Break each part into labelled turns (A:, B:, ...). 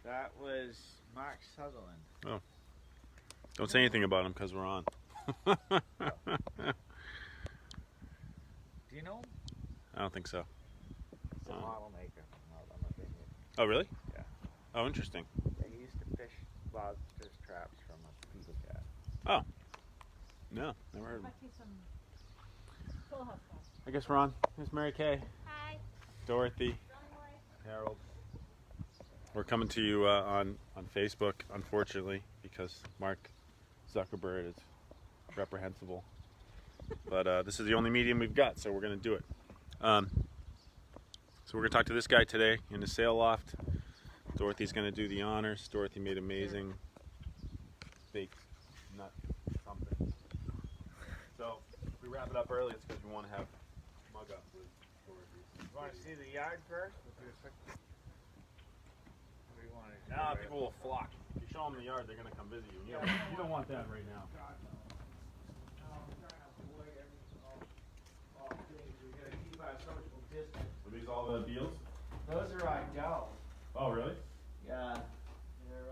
A: That was Mark Sutherland.
B: Oh. Don't say anything about him because we're on.
A: Do you know him?
B: I don't think so.
A: He's a model maker. I'm a big
B: Oh, really?
A: Yeah.
B: Oh, interesting.
A: They used to fish lobsters traps from a beagle cat.
B: Oh. No, never heard of him.
C: Full house guys.
B: I guess we're on. There's Mary Kay.
C: Hi.
B: Dorothy. Harold. We're coming to you on Facebook, unfortunately, because Mark Zuckerberg is reprehensible. But this is the only medium we've got, so we're going to do it. So we're going to talk to this guy today in the sail loft. Dorothy's going to do the honors. Dorothy made amazing baked nut something. So if we wrap it up early, it's because we want to have mug up with Dorothy.
A: You want to see the yard first? What do you want to do?
B: Now people will flock. If you show them the yard, they're going to come visit you. You don't want that right now.
A: We gotta keep our social distance.
B: Are these all the deals?
A: Those are Ardelle.
B: Oh, really?
A: Yeah. They're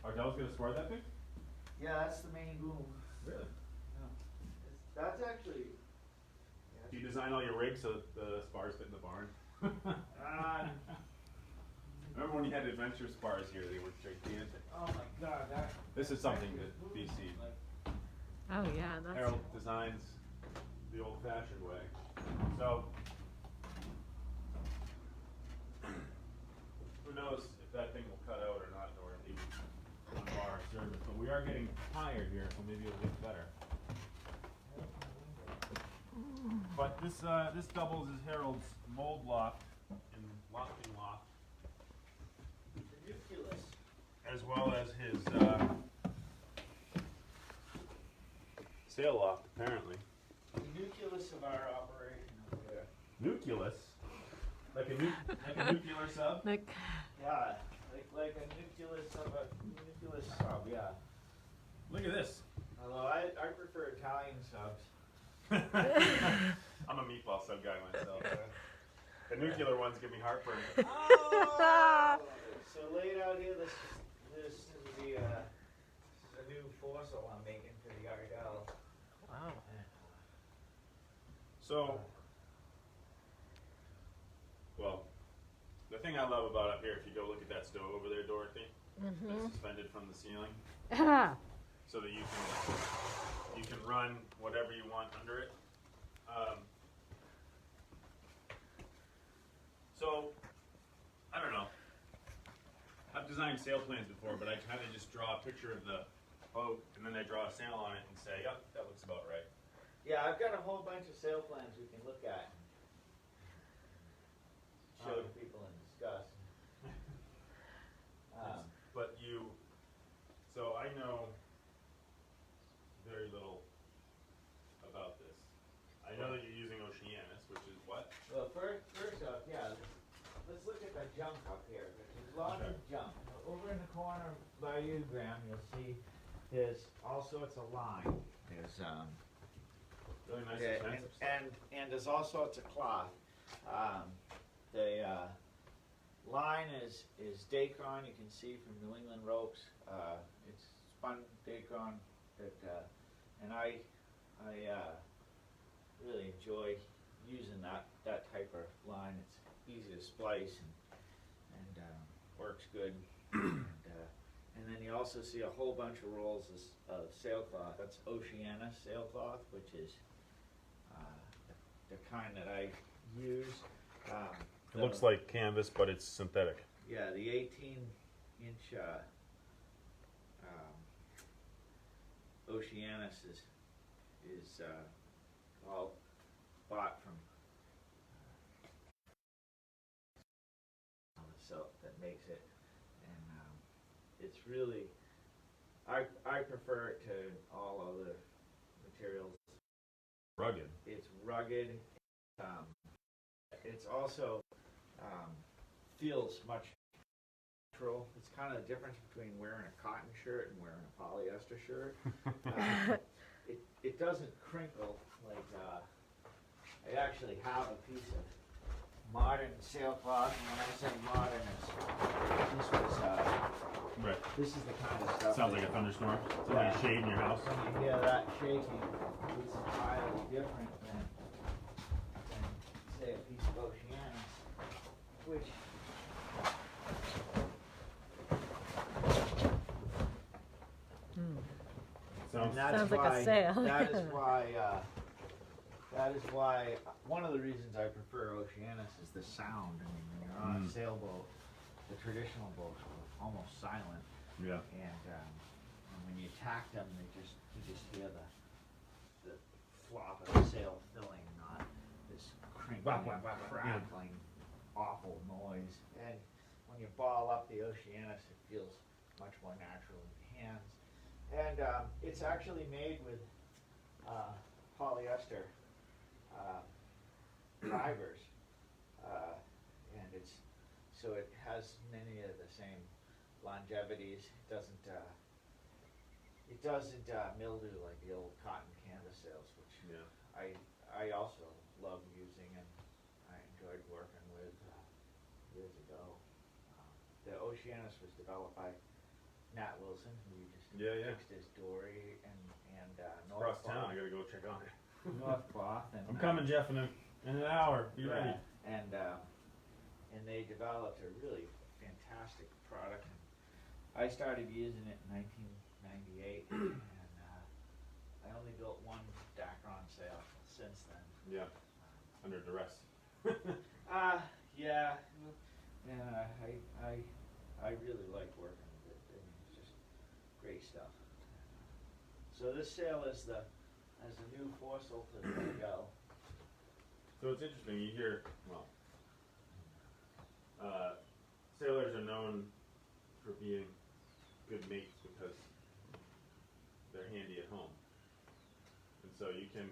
B: Ardelle's going to swear that big?
A: yeah, that's the main boom.
B: Really?
A: That's actually
B: Do you design all your rigs so that the spars fit in the barn? Remember when you had adventure spars here? They were gigantic.
A: oh my god, that
B: This is something that BC
C: Oh yeah, that's
B: Harold designs the old-fashioned way. So who knows if that thing will cut out or not, or even on bar service. But we are getting tired here, so maybe it'll get better. But this this doubles as Harold's mold loft and lofting loft,
A: the nucleus.
B: as well as his sail loft, apparently.
A: The nucleus of our operation over there.
B: Nucleus? Like a nuclear sub?
C: like
A: Yeah, like a nucleus of a nucleus sub, yeah.
B: Look at this.
A: Although I prefer Italian subs.
B: I'm a meatball sub guy myself. The nuclear ones give me heartburn.
A: Oh! So laid out here, this is the a new fossil I'm making for the Ardelle.
C: wow.
B: So, well, the thing I love about up here, if you go look at that stove over there, Dorothy, that's suspended from the ceiling, so that you can run whatever you want under it. So, I don't know. I've designed sail plans before, but I kind of just draw a picture of the boat, and then I draw a sail on it and say, yep, that looks about right.
A: Yeah, I've got a whole bunch of sail plans we can look at and show to people and discuss.
B: But so I know very little about this. I know that you're using Oceanus, which is what?
A: Well, first off, yeah, let's look at the junk up here. There's a lot of junk. Over in the corner by you, Graham, you'll see there's all sorts of line. There's
B: Really nice
A: yeah,
B: expensive stuff.
A: and there's all sorts of cloth. The line is Dacron. You can see from New England Ropes. It's spun Dacron. And I really enjoy using that type of line. It's easy to splice and works good. And then you also see a whole bunch of rolls of sailcloth. That's Oceanus sailcloth, which is the kind that I use.
B: It looks like canvas, but it's synthetic.
A: Yeah, the 18-inch Oceanus is all bought from so that makes it, and it's really I prefer it to all other materials.
B: Rugged.
A: It's rugged. It's also feels much natural. It's kind of the difference between wearing a cotton shirt and wearing a polyester shirt. It doesn't crinkle like I actually have a piece of modern sailcloth, and when I say modern, this was This is the kind of stuff.
B: Sounds like a thunderstorm. Sounds like a shade in your house.
A: When you hear that shaking, it's entirely different than say a piece of Oceanus, which
B: Sounds
C: Sounds like a sail.
A: That is why one of the reasons I prefer Oceanus is the sound. I mean, when you're on a sailboat, the traditional boats were almost silent,
B: yeah.
A: and when you tack them, you just hear the flop of the sail filling, not this crinkling, crackling, awful noise. And when you ball up the Oceanus, it feels much more natural in the hands. And it's actually made with polyester fibers, and so it has many of the same longevities. It doesn't mildew like the old cotton canvas sails, which I also love using and I enjoyed working with years ago. The Oceanus was developed by Nat Wilson, who just fixed his dory, and North
B: Across town, I gotta go check on it.
A: North Cloth, and
B: I'm coming, Jeff, in an hour. Be ready.
A: And they developed a really fantastic product. I started using it in 1998, and I only built one Dacron sail since then.
B: Yeah, under duress.
A: Yeah, I really like working with it. I mean, it's just great stuff. So this sail is the new foresail to go.
B: So it's interesting. You hear, sailors are known for being good mates because they're handy at home, and so you can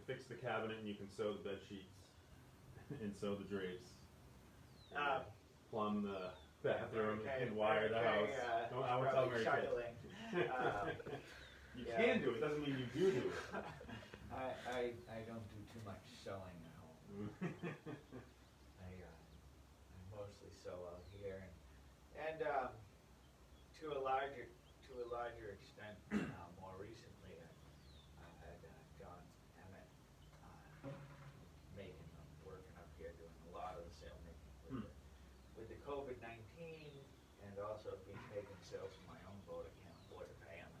B: fix the cabinet and you can sew the bed sheets and sew the drapes, plumb the bathroom and wire the house. I would tell Mary Kay. You can do it. Doesn't mean you do it.
A: I don't do too much sewing at home. I mostly sew out here, and to a larger extent, more recently, I've had John Emmett working up here, doing a lot of the sail making with the COVID-19, and also being taking sales from my own boat. I can't afford to pay him,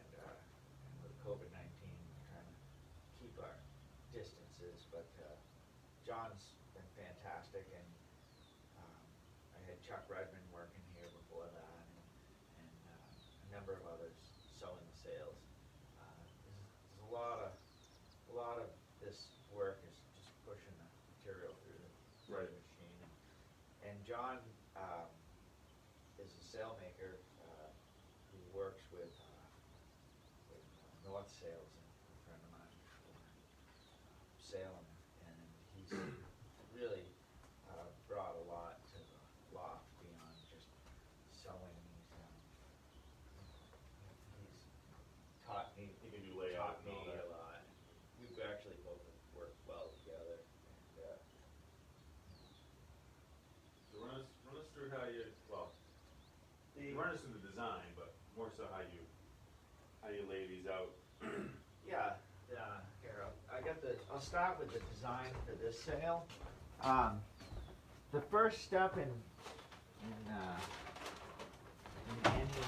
A: and with COVID-19, trying to keep our distances. But John's been fantastic, and I had Chuck Redmond working here before that, and a number of others sewing the sails. There's a lot of this work is just pushing the material through the machine, and John is a sail maker who works with North Sails, and a friend of mine sailing, and he's really brought a lot to the Loft beyond just sewing. He's taught me
B: You can do layout and all that.
A: a lot. We've actually both worked well together. And,
B: So run us through how you run us through the design, but more so how you lay these out.
A: here, I'll start with the design for this sail. The first step in anything.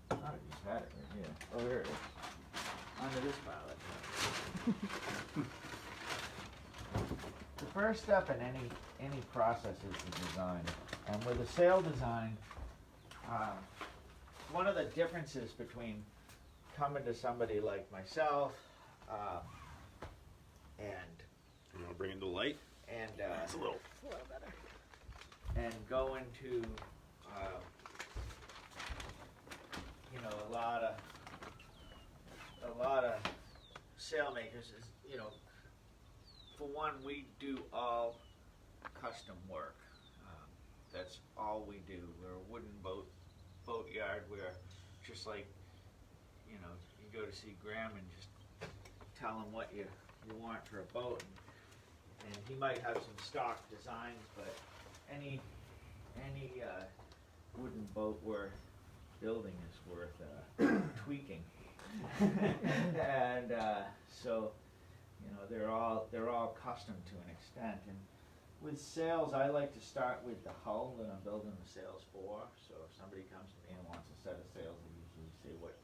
A: I just had it right here. Oh, there it is. Under this pallet. The first step in any process is the design. And with a sail design, one of the differences between coming to somebody like myself and
B: You want to bring it to light? That's a little
C: better.
A: and going to a lot of sailmakers is, for one, we do all custom work. That's all we do. We're a wooden boat yard. We're just like, you know, you go to see Graham and just tell him what you want for a boat, and he might have some stock designs, but any wooden boat worth building is worth tweaking. And so, you know, they're all custom to an extent. And with sails, I like to start with the hull that I'm building the sails for. So if somebody comes to me and wants a set of sails, I usually say what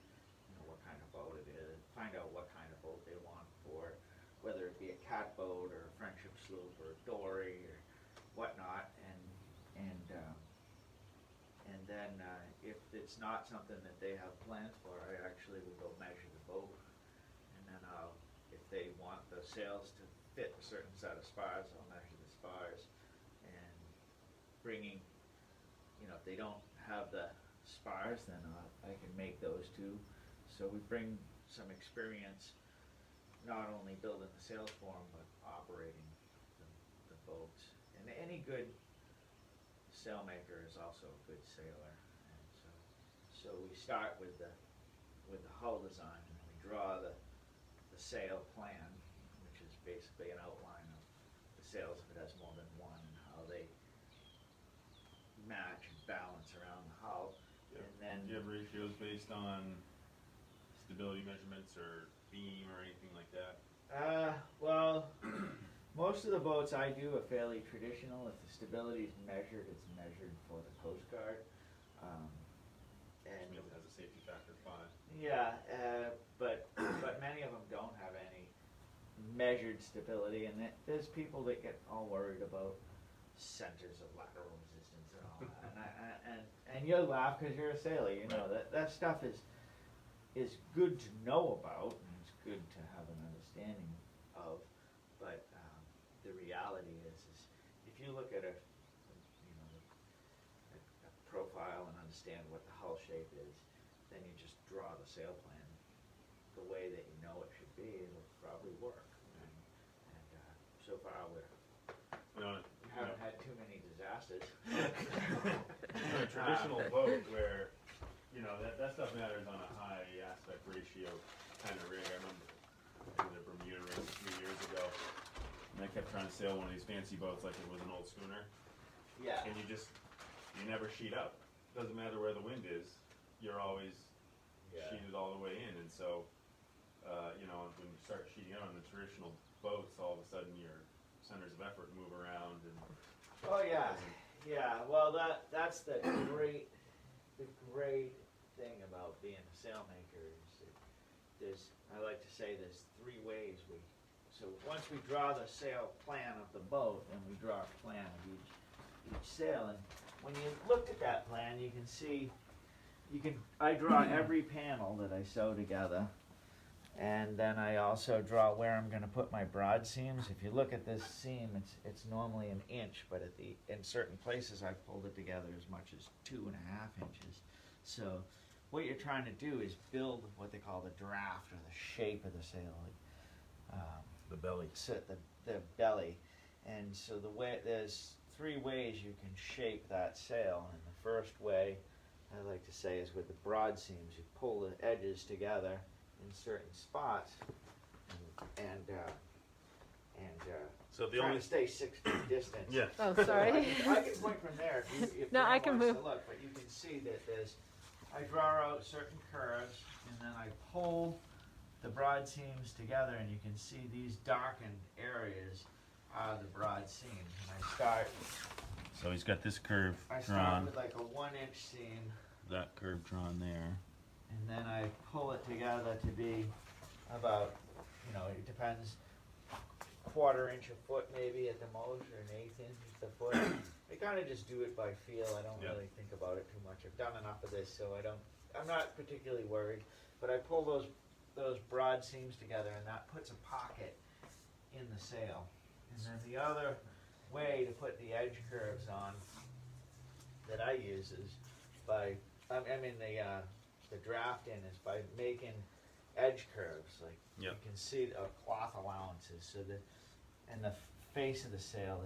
A: kind of boat it is, find out what kind of boat they want for it, whether it be a cat boat or a friendship sloop or a dory or whatnot, and then if it's not something that they have plans for, I actually will go measure the boat, and then if they want the sails to fit a certain set of spars, I'll measure the spars, and bringing, you know, if they don't have the spars, then I can make those too. So we bring some experience, not only building the sails for them, but operating the boats. And any good sailmaker is also a good sailor. And so we start with the hull design, and we draw the sail plan, which is basically an outline of the sails if it has more than one, and how they match and balance around the hull.
B: Yep.
A: And then
B: do you have ratios based on stability measurements or beam or anything like that?
A: Well, most of the boats I do are fairly traditional. If the stability is measured, it's measured for the Coast Guard.
B: Which means it has a safety factor of 5.
A: Yeah, but many of them don't have any measured stability, and there's people that get all worried about centers of lateral resistance and all that. And you'll laugh because you're a sailor. You know that stuff is good to know about, and it's good to have an understanding of. But the reality is if you look at a profile and understand what the hull shape is, then you just draw the sail plan the way that you know it should be, and it'll probably work. And so far we haven't had too many disasters.
B: A traditional boat where, you know, that stuff matters on a high aspect ratio kind of rig. I remember the Bermuda race a few years ago, and I kept trying to sail one of these fancy boats like it was an old schooner.
A: Yeah.
B: And you never sheet up. Doesn't matter where the wind is, you're always sheeted all the way in. And so, you know, when you start sheeting out on the traditional boats, all of a sudden your centers of effort move around. And
A: oh yeah, yeah. Well, that's the great thing about being a sailmaker is that I like to say there's 3 ways so once we draw the sail plan of the boat, then we draw a plan of each sail, and when you look at that plan, you can see, I draw every panel that I sew together, and then I also draw where I'm going to put my broad seams. If you look at this seam, it's normally 1 inch, but in certain places I pulled it together as much as 2.5 inches. So what you're trying to do is build what they call the draft, or the shape of the sail.
B: the belly.
A: So the belly. And so there's 3 ways you can shape that sail. And the first way, I like to say, is with the broad seams. You pull the edges together in certain spots, and
B: So the
A: trying
B: only
A: to stay 6 feet distance.
B: Yeah.
C: Oh,
A: So
C: sorry.
A: I can point from there if
C: No,
A: you
C: I can
A: wants
C: move.
A: to look, but you can see that I draw out certain curves, and then I pull the broad seams together, and you can see these darkened areas are the broad seams. And I start
B: So he's got this curve
A: drawn with like a 1-inch seam,
B: that curve drawn there.
A: and then I pull it together to be about, it depends, 1/4 inch a foot maybe at the most, or 1/8 inch a foot. I kind of just do it by feel. I don't
B: Yep.
A: really think about it too much. I've done enough of this, so I'm not particularly worried. But I pull those broad seams together, and that puts a pocket in the sail. And then the other way to put the edge curves on that I use is by, the draft in is by making edge curves. Like
B: Yep.
A: you can see cloth allowances, so that in the face of the sail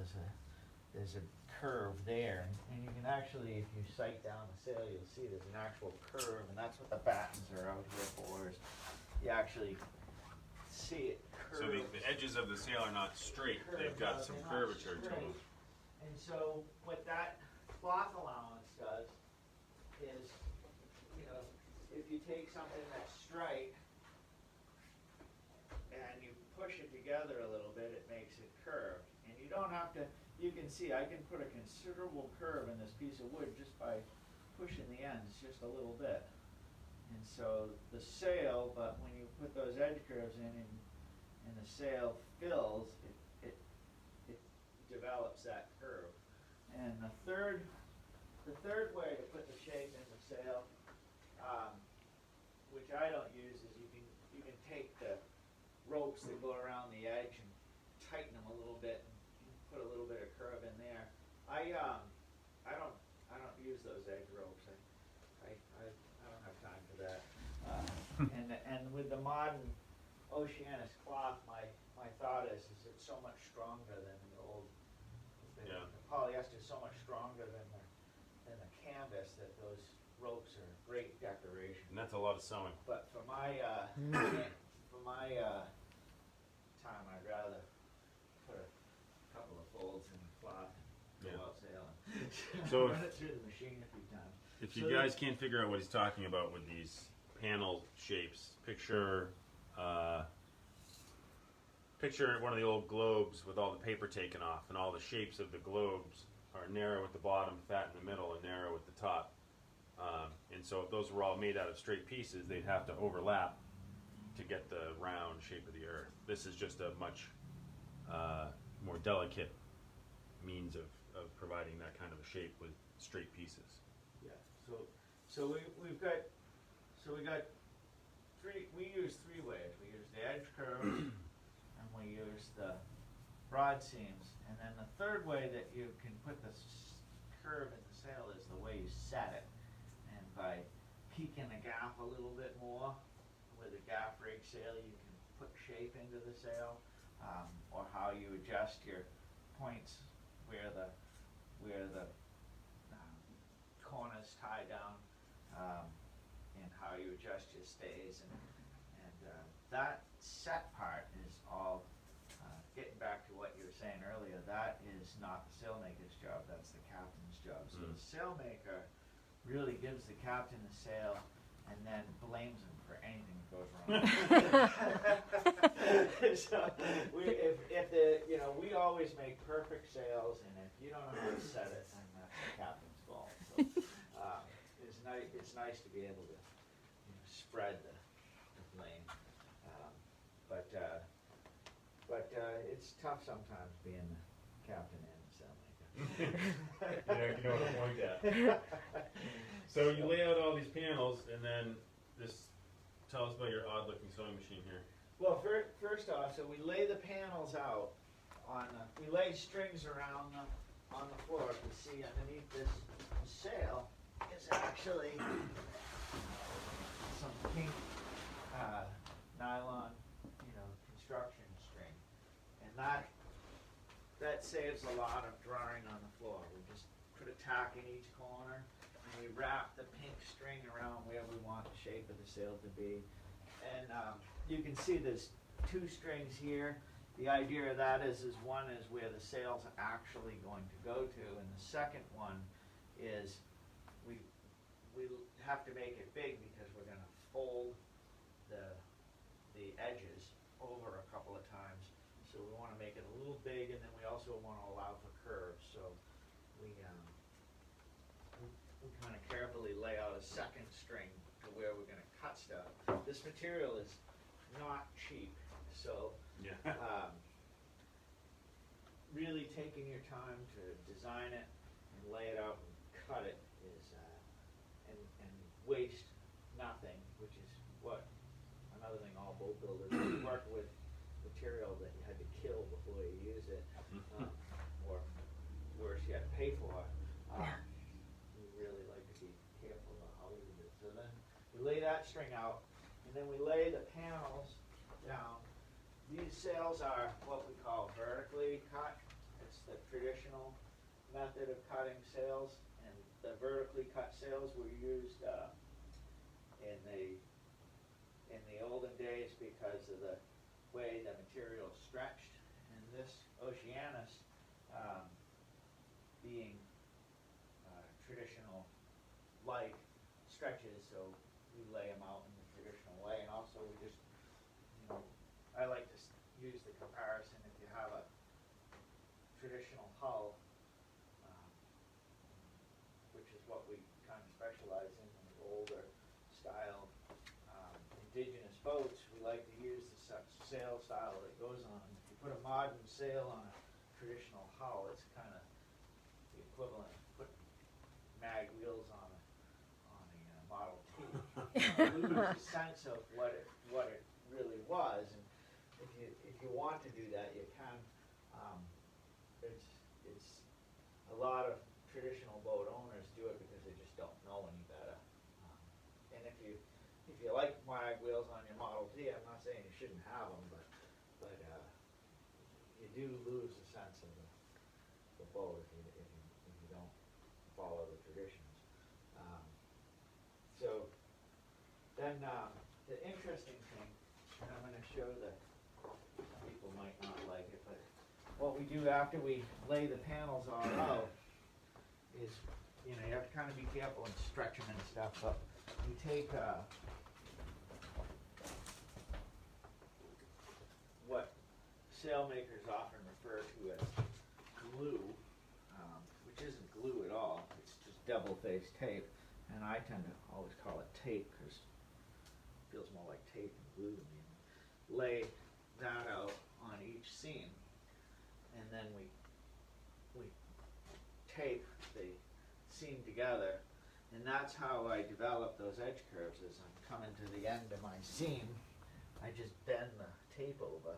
A: there's a curve there, and you can actually, if you sight down the sail, you'll see there's an actual curve, and that's what the battens are out here for, is you actually see it curve.
B: So the edges of the sail are not straight, they've got some curvature to them.
A: And so what that cloth allowance does is, you know, if you take something that's straight and you push it together a little bit, it makes it curved. And you don't have to, you can see I can put a considerable curve in this piece of wood just by pushing the ends just a little bit. And so the sail, but when you put those edge curves in and the sail fills, it develops that curve. And the third way to put the shape in the sail, which I don't use, is you can take the ropes that go around the edge and tighten them a little bit and put a little bit of curve in there. I don't use those edge ropes. I don't have time for that. And with the modern Oceanus cloth, my thought is it's so much stronger than the old.
B: Yeah.
A: The polyester is so much stronger than the canvas that those ropes are great decoration.
B: And that's a lot of sewing.
A: But for my time, I'd rather put a couple of folds in the cloth and go out sailing.
B: So
A: run it through the machine a few times.
B: If you guys can't figure out what he's talking about with these panel shapes, picture one of the old globes with all the paper taken off, and all the shapes of the globes are narrow at the bottom, fat in the middle, and narrow at the top. And so if those were all made out of straight pieces, they'd have to overlap to get the round shape of the earth. This is just a much more delicate means of providing that kind of a shape with straight pieces.
A: Yeah. So we got three. We use three ways. We use the edge curves, and we use the broad seams, and then the third way that you can put the curve in the sail is the way you set it, and by peaking the gap a little bit more. With a gaff rig sail, you can put shape into the sail, or how you adjust your points where the corners tie down, and how you adjust your stays, and that set part is all. Getting back to what you were saying earlier, that is not the sailmaker's job, that's the captain's job. So the sailmaker really gives the captain the sail and then blames him for anything that goes wrong. So we always make perfect sails, and if you don't know how to set it, then that's the captain's fault. So it's nice to be able to spread the blame. But it's tough sometimes being the captain and the sailmaker.
B: Yeah, you know what I'm like that. So you lay out all these panels, and then tell us about your odd-looking sewing machine here.
A: Well, first off, so we lay the panels out we lay strings around them on the floor. You see underneath this sail is actually some pink nylon, construction string, and that saves a lot of drawing on the floor. We just put a tack in each corner, and we wrap the pink string around where we want the shape of the sail to be. And you can see there's two strings here. The idea of that is one is where the sail's actually going to go to, and the second one is we have to make it big because we're going to fold the edges over a couple of times. So we want to make it a little big, and then we also want to allow for curves. So we kind of carefully lay out a second string to where we're going to cut stuff. This material is not cheap, so really taking your time to design it and lay it out and cut it is and waste nothing, which is what another thing all boat builders work with material that you had to kill before you use it, or worse, you had to pay for it. We really like to be careful about how we use it. So then we lay that string out, and then we lay the panels down. These sails are what we call vertically cut. It's the traditional method of cutting sails, and the vertically cut sails were used in the olden days because of the way the material stretched. And this Oceanus, being traditional like stretches, so we lay them out in the traditional way. And also we just, I like to use the comparison, if you have a traditional hull, which is what we kind of specialize in the older style indigenous boats, we like to use the sail style that goes on. If you put a modern sail on a traditional hull, it's kind of the equivalent of putting mag wheels on a Model T. You lose a sense of what it really was, and if you want to do that, you can. It's a lot of traditional boat owners do it because they just don't know any better. And if you like mag wheels on your Model T, I'm not saying you shouldn't have them, but you do lose a sense of the boat if you don't follow the traditions. So then the interesting thing, and I'm going to show that some people might not like it, but what we do after we lay the panels all out is, you have to kind of be careful and stretch them and stuff, but you take what sailmakers often refer to as glue, which isn't glue at all, it's just double-faced tape, and I tend to always call it tape because it feels more like tape than glue to me. Lay that out on each seam, and then we tape the seam together, and that's how I develop those edge curves. As I'm coming to the end of my seam, I just bend the tape over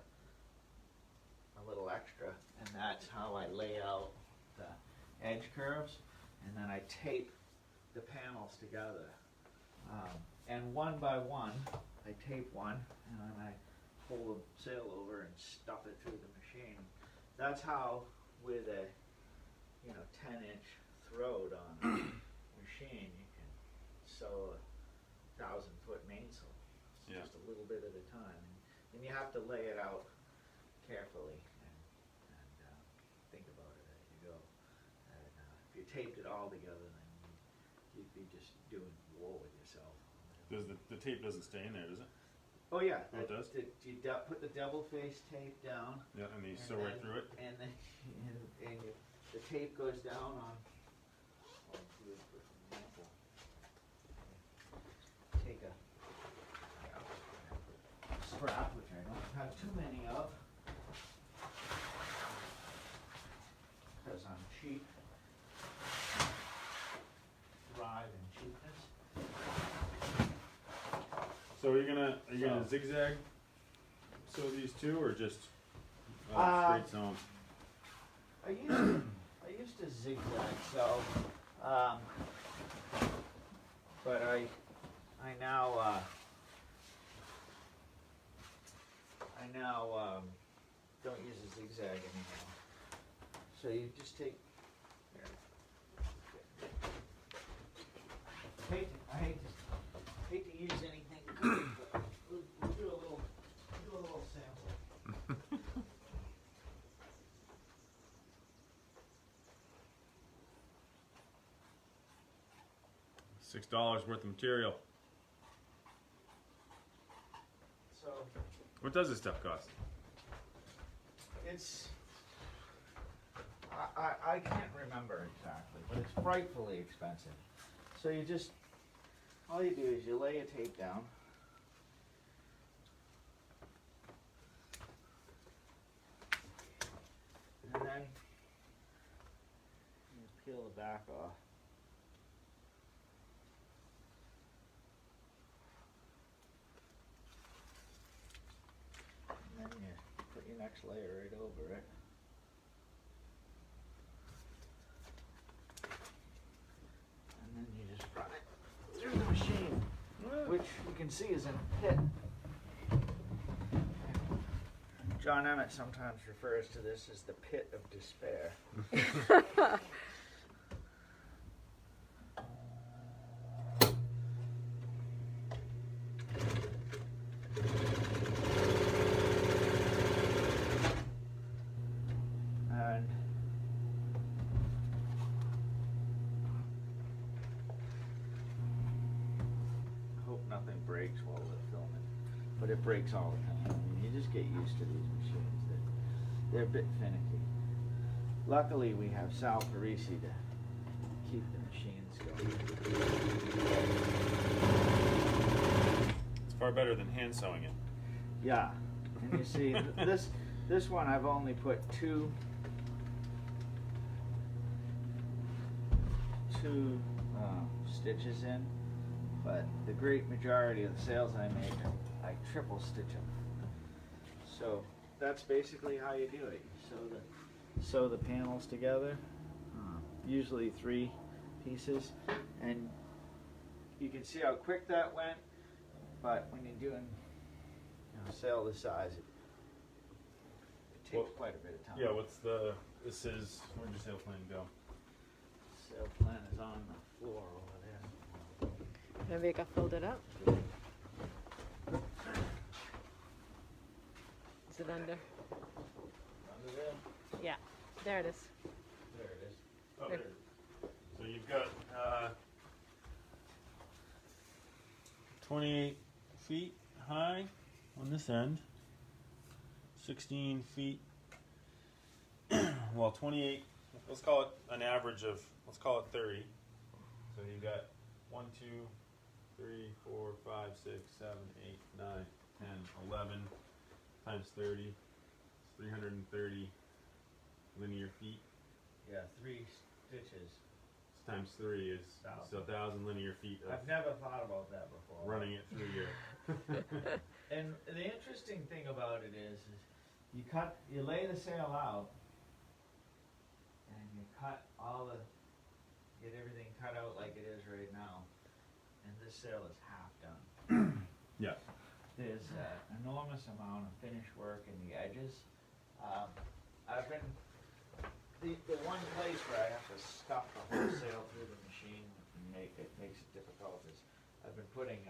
A: a little extra, and that's how I lay out the edge curves, and then I tape the panels together. And one by one, I tape one, and then I pull the sail over and stuff it through the machine. That's how, with a 10-inch throat on a machine, you can sew a 1,000-foot mainsail. It's just a little bit at a time, and you have to lay it out carefully and think about it as you go. And if you taped it all together, then you'd be just doing war with yourself.
B: The tape doesn't stay in there, does it?
A: Oh yeah,
B: Oh, it does?
A: You put the double-faced tape down.
B: Yeah, and you sew right through it?
A: And then the tape goes down on, for example, take a scrap, which I don't have too many of, because I'm cheap. Thrive in cheapness.
B: So are you gonna zigzag sew these two, or just straight sew 'em?
A: I used to zigzag sew, but I now don't use a zigzag anymore. So you just take. I hate to use anything good, but we'll do a little sample.
B: $6 worth of material.
A: So
B: What does this stuff cost?
A: it's I can't remember exactly, but it's frightfully expensive. So all you do is you lay a tape down. And then you peel the back off. And then you put your next layer right over it. And then you just run it through the machine, which you can see is in a pit. John Emmett sometimes refers to this as the pit of despair. And hope nothing breaks while we're filming, but it breaks all the time. I mean, you just get used to these machines. They're a bit finicky. Luckily, we have Sal Parisi to keep the machines going.
B: It's far better than hand sewing it.
A: Yeah, and you see, this one I've only put two stitches in, but the great majority of the sails I make, I triple stitch them. So that's basically how you do it. You sew the panels together, usually 3 pieces, and you can see how quick that went. But when you're doing a sail this size, it takes quite a bit of time.
B: Yeah, this is, where'd your sail plan go?
A: Sail plan is on the floor over there.
C: Maybe it got folded up. Is it under?
A: Under there?
C: Yeah, there it is.
A: There it is.
B: Oh,
C: There.
B: there. So you've got 28 feet high on this end, 16 feet, well 28, let's call it an average of, let's call it 30. So you've got 1, 2, 3, 4, 5, 6, 7, 8, 9, 10, 11 times 30, it's 330 linear feet.
A: Yeah, 3 stitches.
B: Times 3 is so 1,000 linear feet of
A: I've never thought about that before.
B: running it through your.
A: And the interesting thing about it is you lay the sail out, and you get everything cut out like it is right now, and this sail is half done.
B: Yeah.
A: There's an enormous amount of finish work in the edges. I've been the one place where I have to stuff the whole sail through the machine and makes it difficult is I've been putting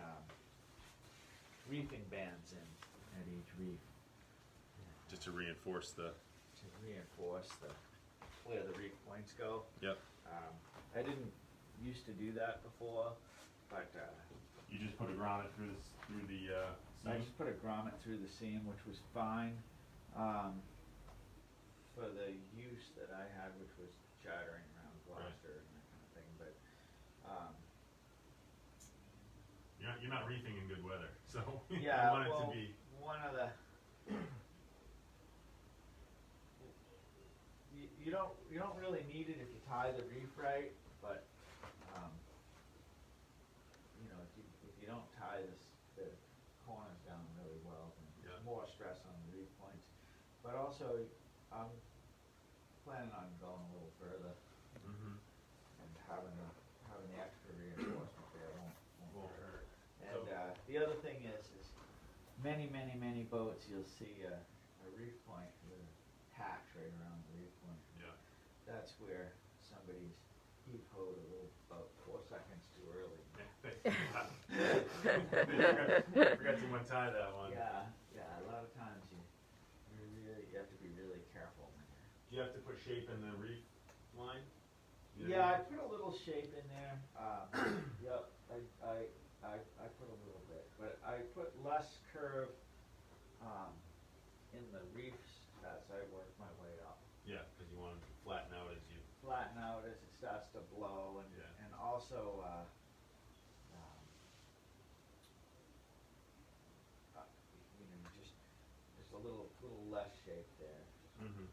A: reefing bands in at each reef
B: Just to reinforce the.
A: where the reef points go.
B: Yep.
A: I didn't used to do that before, but
B: You just put a grommet through the.
A: I just put a grommet through the seam, which was fine. For the use that I had, which was chartering around Gloucester and that kind of thing, but
B: You're not reefing in good weather, so
A: yeah,
B: I want it
A: well,
B: to be.
A: one of the you don't really need it if you tie the reef right, but if you don't tie the corners down really well, then
B: Yeah.
A: more stress on the reef points. But also, I'm planning on going a little further
B: Mm-hmm.
A: and having the extra reinforcement there won't hurt. And
B: So-
A: the other thing is many boats you'll see a reef point with a patch right around the reef point.
B: Yeah.
A: That's where somebody's heave-hoed a little about 4 seconds too early.
B: Forgot to untie that one.
A: Yeah, a lot of times you have to be really careful.
B: Do you have to put shape in the reef line?
A: Yeah, I put a little shape in there. Yep, I put a little bit, but I put less curve in the reefs as I work my way up.
B: Yeah, because you want them to flatten out as you.
A: Flatten out as it starts to blow, and
B: Yeah.
A: and also just a little less shape there.
B: Mm-hmm.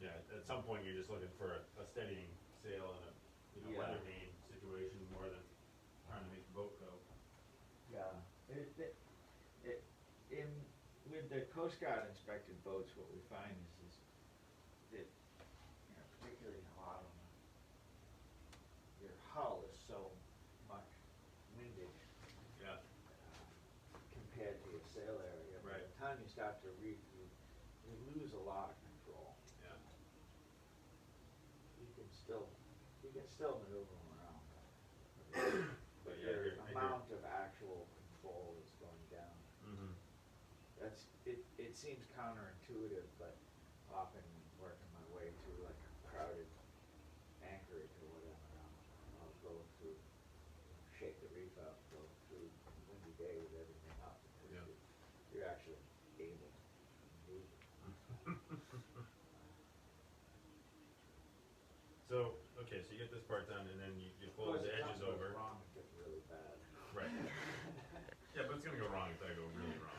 B: Yeah, at some point you're just looking for a steadying sail in a
A: Yeah.
B: weather vane situation more than trying to make the boat go.
A: Yeah, with the Coast Guard inspected boats, what we find is that, particularly a lot of them, your hull is so much windage
B: Yeah.
A: compared to your sail area. By
B: Right.
A: the time you start to read, you lose a lot of control.
B: Yeah.
A: You can still maneuver them around, but
B: Yeah,
A: your
B: I hear-
A: amount of actual control is going down.
B: Mm-hmm.
A: It seems counterintuitive, but often working my way through like a crowded anchorage or whatever, I'll go through, shake the reef up, go through a windy day with everything up, because
B: Yeah.
A: you're actually able to move.
B: So, okay, so you get this part done, and then you fold the edges over.
A: Wrong, it gets really bad.
B: Right. Yeah, but it's gonna go wrong if I go really wrong.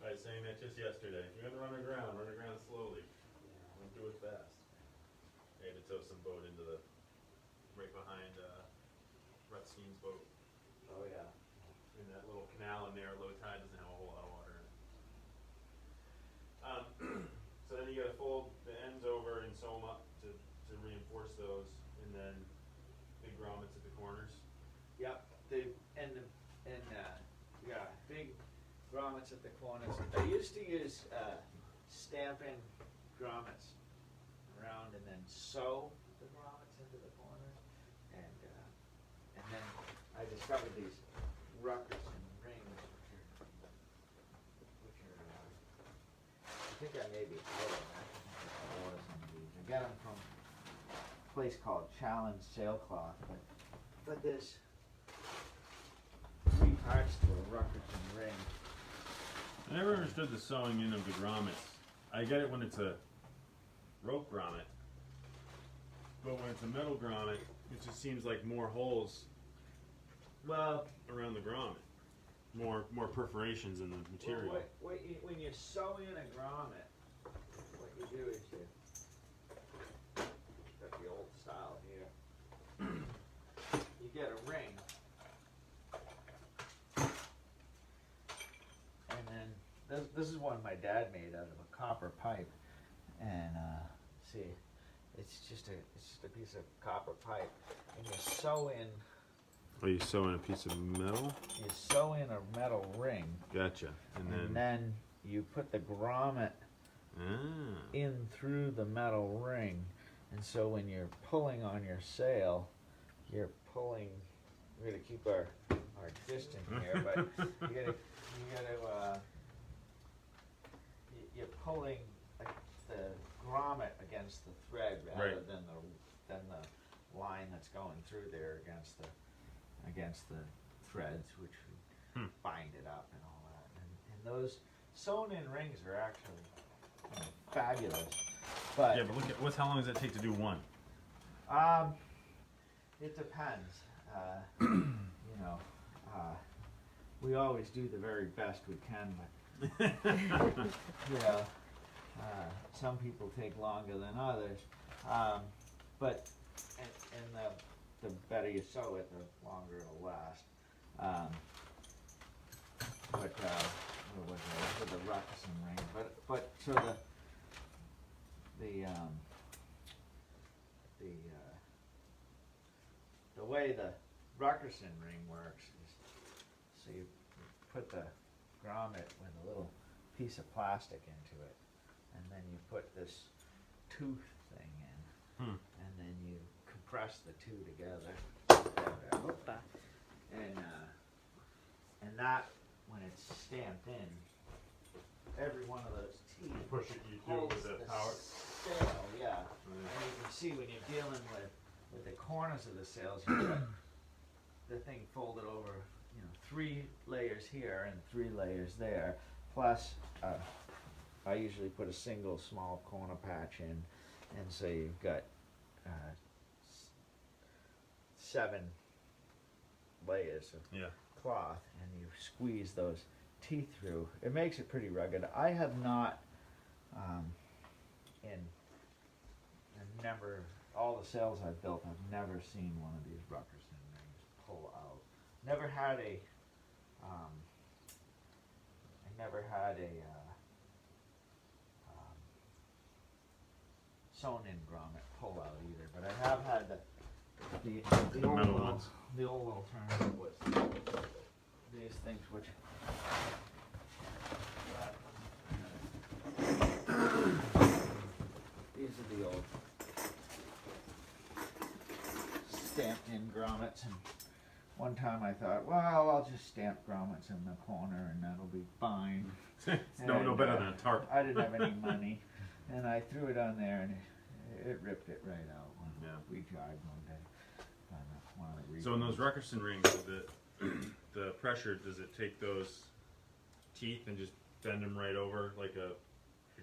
B: I was saying that just yesterday. If you're gonna run aground slowly. Don't do it fast. I had to tow some boat into the, right behind, Rutstein's boat.
A: Oh, yeah.
B: In that little canal in there, low tide doesn't have a whole lot of water in it. So then you gotta fold the ends over and sew them up to reinforce those, and then big grommets at the corners.
A: Yep, big grommets at the corners. I used to use stamping grommets around and then sew the grommets into the corners, and then I discovered these Ruckerson rings, which are I think I may be out of them. I got them from a place called Challenge Sailcloth, but there's 3 parts to a Ruckerson ring.
B: I never understood the sewing in of the grommets. I get it when it's a rope grommet, but when it's a metal grommet, it just seems like more holes
A: Well,
B: around the grommet, more perforations in the material.
A: well, when you sew in a grommet, what you do is you got the old style here. You get a ring, and then this is one my dad made out of a copper pipe, and see, it's just a piece of copper pipe, and you sew in.
B: Oh, you sew in a piece of metal?
A: You sew in a metal ring.
B: Gotcha.
A: And then you put the grommet in through the metal ring, and so when you're pulling on your sail, you're pulling. We're gonna keep our distance here, but you're pulling the grommet against the thread rather
B: Right.
A: than the line that's going through there against the threads, which bind it up and all that. And those sewn in rings are actually fabulous. But
B: yeah, but look at how long does it take to do one?
A: it depends. We always do the very best we can, but some people take longer than others. But the better you sew it, the longer it'll last. What was it? With the Ruckerson ring, but so the way the Ruckerson ring works is, so you put the grommet with a little piece of plastic into it, and then you put this tooth thing in, and then you compress the two together, and that, when it's stamped in, every one of those teeth
B: Push it, you do
A: holds
B: with the
A: the
B: power.
A: sail, yeah. And you can see when you're dealing with the corners of the sails, you've got the thing folded over, 3 layers here and 3 layers there. Plus, I usually put a single small corner patch in, and so you've got 7 layers of cloth, and you squeeze those teeth through. It makes it pretty rugged. I have not, all the sails I've built, I've never seen one of these Ruckerson rings pull out. Never had a sewn-in grommet pull out either, but I have had the
B: metal ones.
A: the old alternative was these things which these are the old stamped in grommets, and one time I thought, well, I'll just stamp grommets in the corner and that'll be fine.
B: It's no better than a tarp.
A: I didn't have any money, and I threw it on there, and it ripped it right out when we tried one day. One of the
B: So in those Ruckerson rings, the pressure, does it take those teeth and just bend them right over like a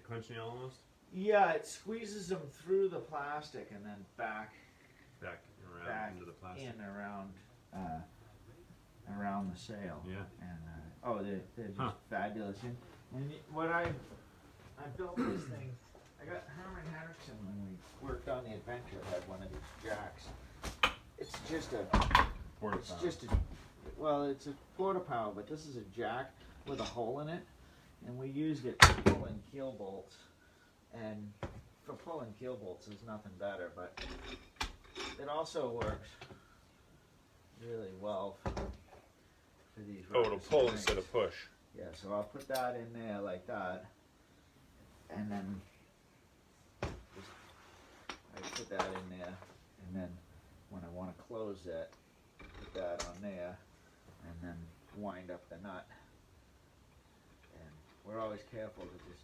B: clinch nail almost?
A: Yeah, it squeezes them through the plastic and then back
B: around into the plastic.
A: in around the sail.
B: Yeah.
A: And they're just fabulous. And what I built this thing. I got Herman Henderson when we worked on the Adventure had one of these jacks. It's just it's a porta power, but this is a jack with a hole in it, and we used it to pull in keel bolts. And for pulling keel bolts, there's nothing better, but it also works really well for these.
B: Oh, it'll pull
A: rings.
B: instead of push.
A: Yeah, so I'll put that in there like that, and then I put that in there, and then when I want to close it, put that on there, and then wind up the nut. And we're always careful to just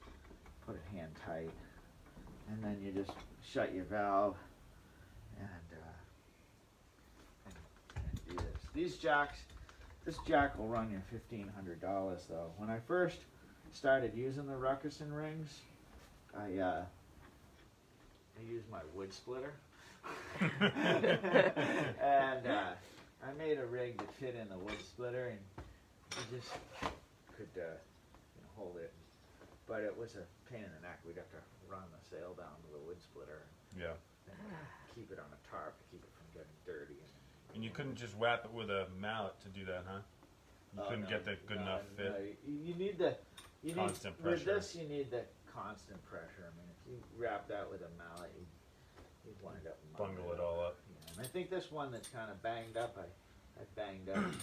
A: put it hand tight, and then you just shut your valve and do this. These jacks, this jack will run you $1,500 though. When I first started using the Ruckerson rings, I used my wood splitter. And I made a rig that fit in the wood splitter, and you just could hold it. But it was a pain in the neck. We'd have to run the sail down to the wood splitter
B: Yeah.
A: and keep it on a tarp to keep it from getting dirty.
B: And you couldn't just whap it with a mallet to do that, huh? You couldn't get the good enough fit.
A: No. You need the
B: Constant
A: with
B: pressure.
A: this, you need the constant pressure. I mean, if you wrap that with a mallet, you'd wind up
B: Bungle it all up.
A: Yeah, and I think this one that's kind of banged up, I banged up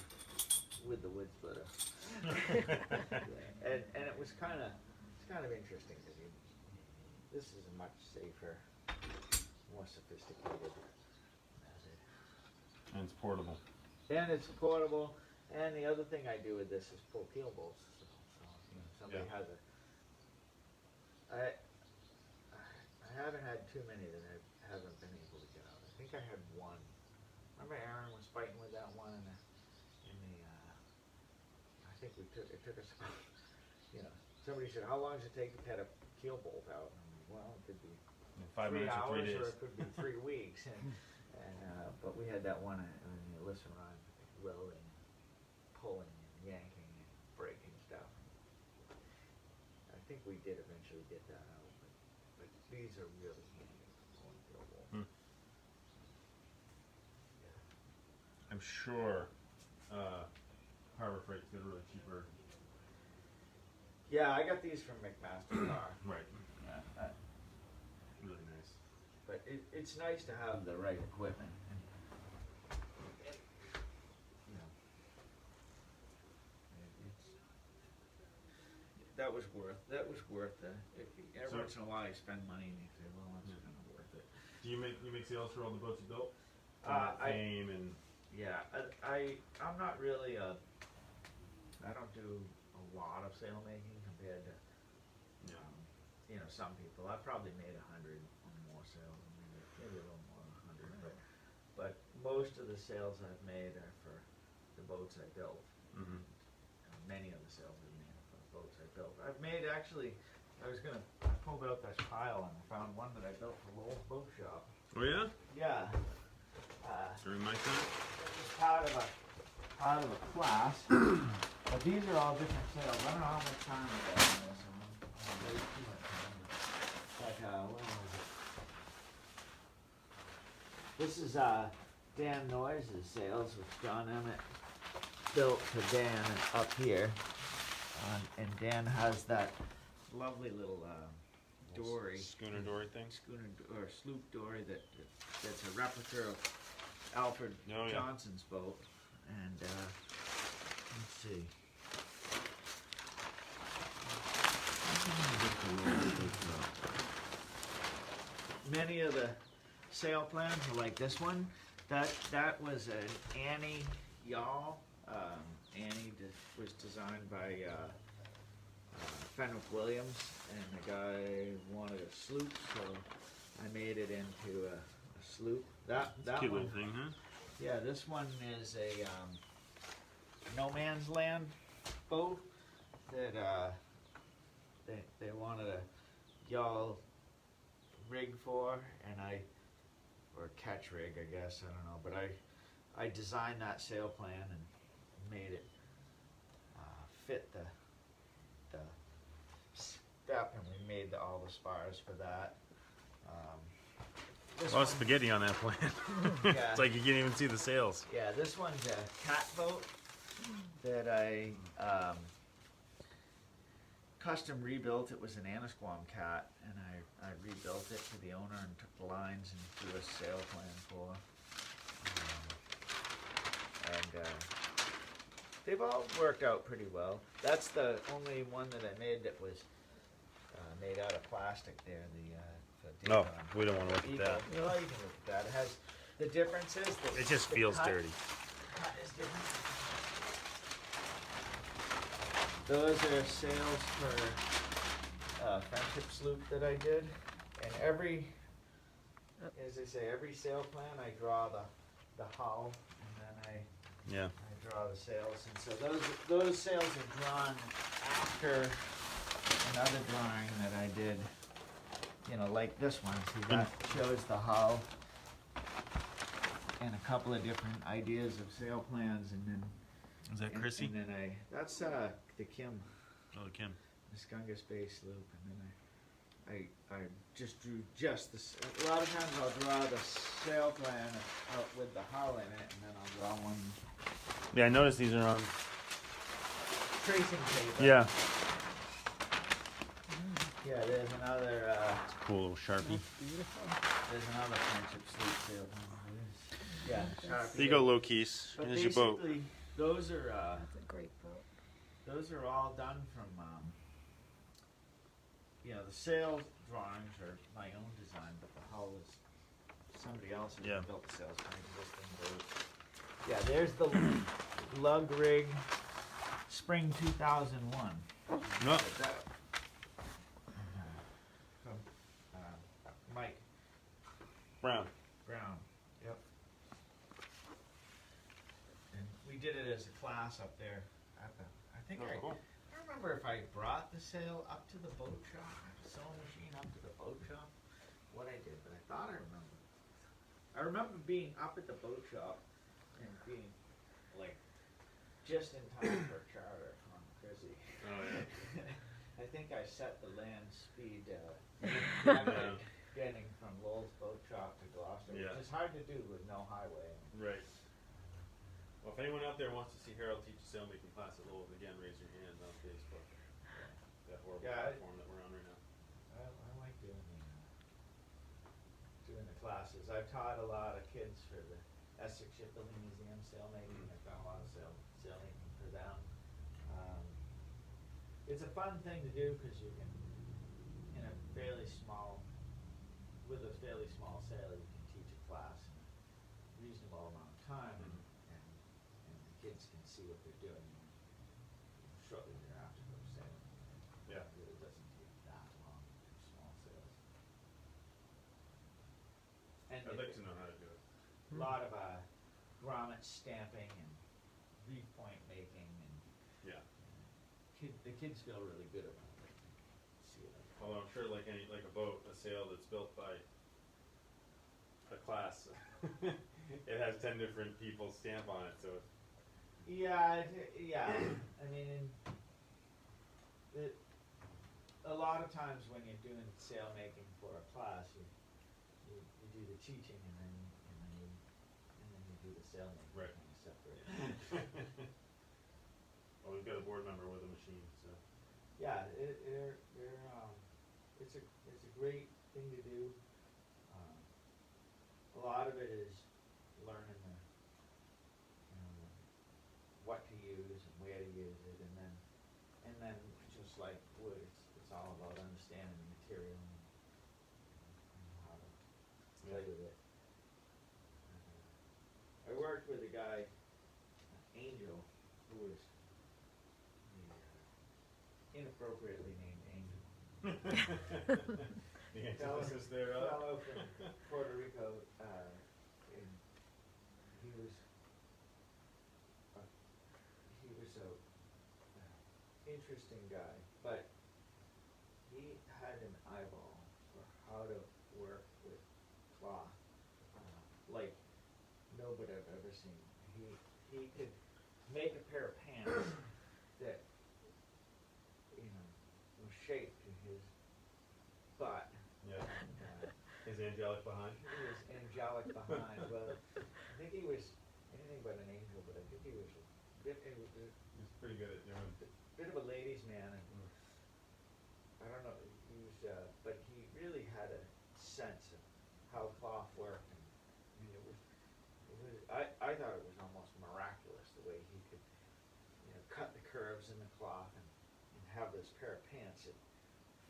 A: with the wood splitter. Yeah. And it was kind of interesting because this is a much safer, more sophisticated method.
B: And it's portable.
A: And it's portable. And the other thing I do with this is pull keel bolts. So somebody has I haven't had too many that I haven't been able to get out. I think I had one. Remember Aaron was fighting with that one in the I think it took us somebody said, how long does it take to get a keel bolt out? And I'm like, well, it could be
B: 5
A: 3
B: minutes or 3
A: hours
B: days.
A: or it could be 3 weeks. But we had that one on the listen run, rolling, pulling, and yanking, and breaking stuff. I think we did eventually get that out, but these are really handy for pulling keel bolts.
B: I'm sure Harbor Freight's got a really cheaper.
A: Yeah, I got these from McMaster Car.
B: Right.
A: Yeah,
B: Really nice.
A: but it's nice to have the right equipment. That was worth it. Every once in a while you spend money and you say, well, that's kind of worth it.
B: Do you make sales for all the boats you built? Fame and
A: Yeah, I'm not really I don't do a lot of sail making compared to some people. I've probably made 100 or more sails, maybe a little more than 100. But most of the sails I've made are for the boats I built.
B: Mm-hmm.
A: Many of the sails I've made are for the boats I built. I've made actually. I pulled out this pile and I found one that I built for Lowell's Boat Shop.
B: Oh yeah?
A: Yeah.
B: During my time?
A: This is part of a class. But these are all different sails. I don't know how much time I got on this. I'm way too much time. But where was it? This is Dan Noyes' sails, which John Emmett built for Dan up here. And Dan has that lovely little dory.
B: Schooner dory thing?
A: Sloop dory that's a replica of Alfred Johnson's boat. And Let's see. Many of the sale plans are like this one. That was an Annie Yawl. Annie was designed by Fenwick Williams, and the guy wanted a sloop, so I made it into a sloop. That
B: Cute
A: one,
B: little thing, huh?
A: yeah. This one is a no man's land boat that they wanted a yawl rig for, and or a catch rig, I guess, I don't know, but I designed that sail plan and made it fit the step, and we made all the spars for that.
B: A lot of spaghetti on that plan.
A: Yeah.
B: It's like you can't even see the sails.
A: Yeah, this one's a cat boat that I custom rebuilt. It was an Annisquam cat, and I rebuilt it to the owner and took the lines and drew a sail plan for. They've all worked out pretty well. That's the only one that I made that was made out of plastic there. The
B: No, we don't want to look at that.
A: No, you can look at that. It has the difference is that
B: It just
A: the
B: feels
A: cut-
B: dirty.
A: cut is different. Those are sails for friendship sloop that I did, and as I say, every sail plan I draw the hull, and then
B: Yeah.
A: I draw the sails, and so those sails are drawn after another drawing that I did. You know, like this one. See, that shows the hull and a couple of different ideas of sail plans, and then.
B: Is that Chrissy?
A: And then that's the Kim,
B: Oh, Kim.
A: the Skunga Space Loop, and then I just drew just the. A lot of times I'll draw the sail plan out with the hull in it, and then I'll draw one
B: Yeah, I noticed these are on.
A: tracing paper.
B: Yeah.
A: Yeah, there's another.
B: It's a cool little Sharpie.
A: There's another friendship sloop sail plan. Yeah. Sharpie.
B: There you go, low keys.
A: But
B: Here's your boat.
A: basically, those are.
C: That's a great boat.
A: Those are all done from, the sail drawings are my own design, but the hull is somebody else's.
B: Yeah.
A: Built the sails from existing boats. Yeah, there's the lug rig, spring 2001.
B: No.
A: From Mike
B: Brown.
A: Brown. Yep. And we did it as a class up there at the. I think I don't remember if I brought the sail up to the boat shop, sewing machine up to the boat shop, what I did, but I thought I remember. I remember being up at the boat shop and being like just in time for a charter on Chrissy.
B: Oh, yeah.
A: I think I set the land speed getting from Lowell's boat shop to Gloucester,
B: Yeah.
A: which is hard to do with no highway.
B: Right. Well, if anyone out there wants to see Harold teach a sailmaking class at Lowell, again, raise your hand on Facebook. That horrible platform that we're on right now.
A: I like doing the classes. I've taught a lot of kids for the Essex Shipbuilding Museum sailmaking. I've done a lot of sailmaking for them. It's a fun thing to do because you can, with a fairly small sail, you can teach a class in a reasonable amount of time, and the kids can see what they're doing shortly thereafter go sailing.
B: Yeah.
A: It really doesn't take that long to do small sails. And
B: I'd like to know how to do it.
A: a lot of grommet stamping and reef point making, and
B: Yeah.
A: the kids feel really good about it. See it.
B: Although I'm sure, like a boat, a sail that's built by a class, it has 10 different people stamp on it. So
A: Yeah. I mean, a lot of times when you're doing sail making for a class, you do the teaching and then you do the sail making.
B: Right.
A: Kind of separate.
B: well, we've got a board member with a machine, so
A: Yeah, it's a great thing to do. A lot of it is learning what to use use and where to use it, and then just like wood, it's all about understanding the material and how to play with it. I worked with a guy, Angel, who was the inappropriately named Angel.
B: The antithesis there.
A: Fellow from Puerto Rico, and he was a interesting guy, but he had an eyeball for how to work with cloth, like nobody I've ever seen. He could make a pair of pants that, was shaped to his butt.
B: Yeah. His angelic behind.
A: He was angelic behind. Well, I think he was anything but an angel, but I think he was
B: He's pretty good at doing.
A: bit of a ladies' man, and I don't know, he was, but he really had a sense of how cloth worked, and I thought it was almost miraculous the way he could, cut the curves in the cloth and have this pair of pants that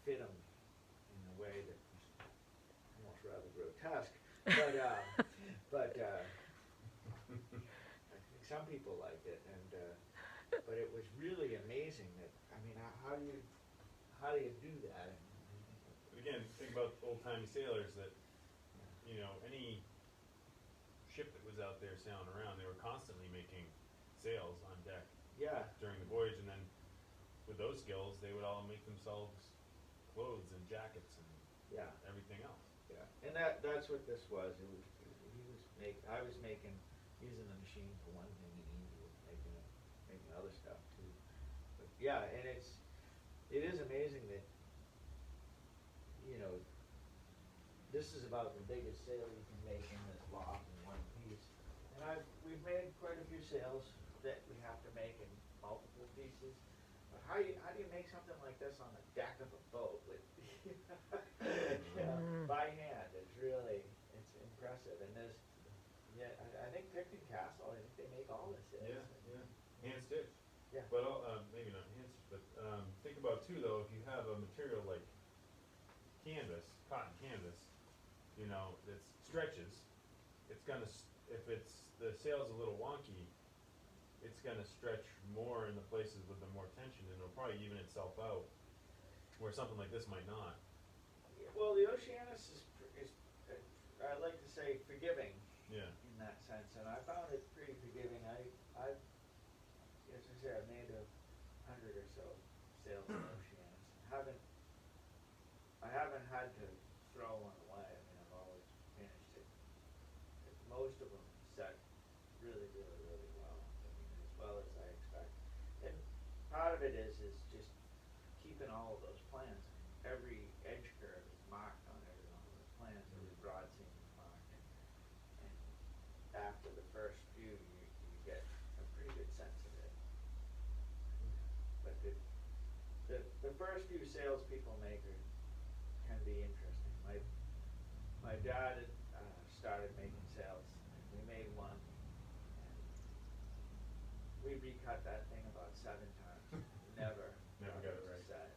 A: fit him in a way that was almost rather grotesque, but I think some people liked it, but it was really amazing that, how do you do that?
B: Again, think about old-timey sailors that, any ship that was out there sailing around, they were constantly making sails on deck
A: Yeah,
B: during the voyage, and then with those skills, they would all make themselves clothes and jackets and
A: yeah,
B: everything else.
A: yeah, and that's what this was. I was using the machine for one thing, and he was making other stuff too. But yeah, and it is amazing that, this is about the biggest sail you can make in this loft in one piece. And we've made quite a few sails that we have to make in multiple pieces. But how do you make something like this on the deck of a boat with, by hand? It's impressive. And I think Picton Castle, I think they make all the sails.
B: Yeah. Hand stitched.
A: Yeah.
B: But maybe not hand stitched, but think about too though, if you have a material like canvas, cotton canvas, that stretches, it's gonna, if the sail's a little wonky, it's gonna stretch more in the places with the more tension, and it'll probably even itself out, where something like this might not.
A: Yeah, well, the Oceanus is I'd like to say forgiving.
B: Yeah.
A: In that sense, and I found it pretty forgiving. As I say, I've made 100 or so sails in Oceanus. I haven't had to throw one away. I've always managed to. Most of them set really, really, really well. As well as I expect. And part of it is just keeping all of those plans. Every edge curve is marked on every one of those plans. Every broad seam is marked. And after the first few, you get a pretty good sense of it. But the first few sails people make can be interesting. My dad started making sails. We made one, and we recut that thing about 7 times. Never
B: Never got it right.
A: set.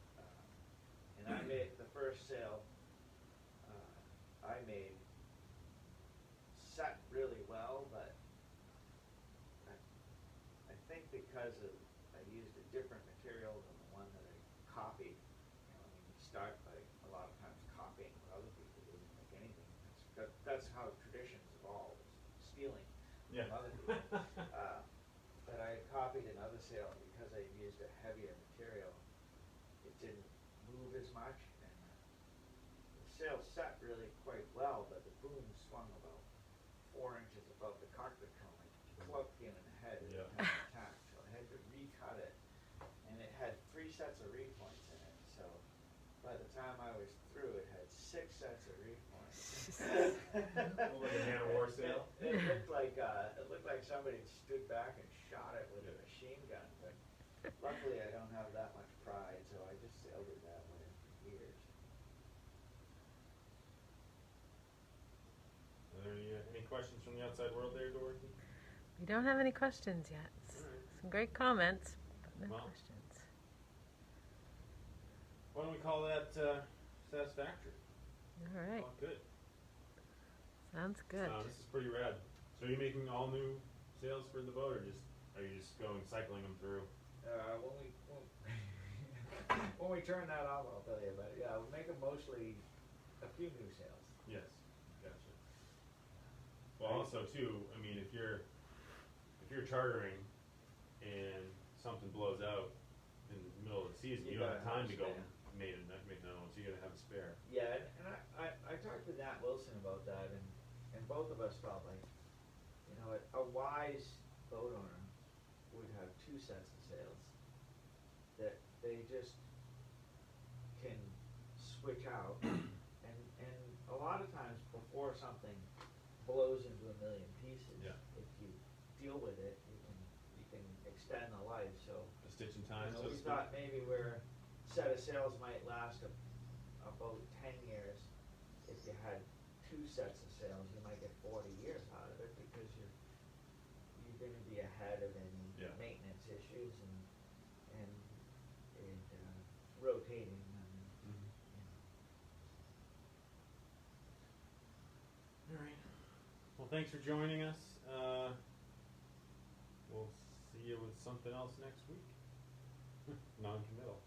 A: And I made the first sail. I made set really well, but I think because I used a different material than the one that I copied. You start by a lot of times copying what other people do, like anything. That's how traditions evolve, is stealing
B: Yeah.
A: from other people. But I copied another sail, and because I used a heavier material, it didn't move as much, and the sail set really quite well, but the boom swung about 4 inches above the cockpit cone, like clubbed in the head at
B: Yeah.
A: the time of attack, so I had to recut it, and it had 3 sets of reed points in it, so by the time I was through, it had 6 sets of reed points.
B: Like a man of war sail?
A: It looked like somebody stood back and shot it with a machine gun, but luckily I don't have that much pride, so I just sailed it that way for years.
B: Are there any questions from the outside world there, Dorothy?
C: We don't have any questions yet.
B: All right.
C: So Some great comments. No
B: Well.
C: questions.
B: Why don't we call that satisfactory?
C: All right.
B: Oh, good.
C: Sounds good.
B: This is pretty rad. So are you making all new sales for the boat, or are you just going cycling them through?
A: When we turn that off, I'll tell you. But yeah, we'll make them mostly a few new sales.
B: Yes, gotcha. Well, also too, I mean, if you're chartering and something blows out in the middle of the season, you don't have time to go make another one, so you gotta have a spare.
A: Yeah, and I talked to Nat Wilson about that, and both of us felt like, you know, a wise boat owner would have two sets of sails that they just can switch out, and a lot of times before something blows into a million pieces,
B: Yeah.
A: if you deal with it, you can extend the life. So
B: A stitch in time, so
A: you know,
B: to
A: we
B: speak.
A: thought maybe where a set of sails might last about 10 years. If you had two sets of sails, you might get 40 years out of it, because you're going to be ahead of any
B: Yeah.
A: maintenance issues and rotating.
B: Mhm. All right. Well, thanks for joining us. We'll see you with something else next week. Non-committal.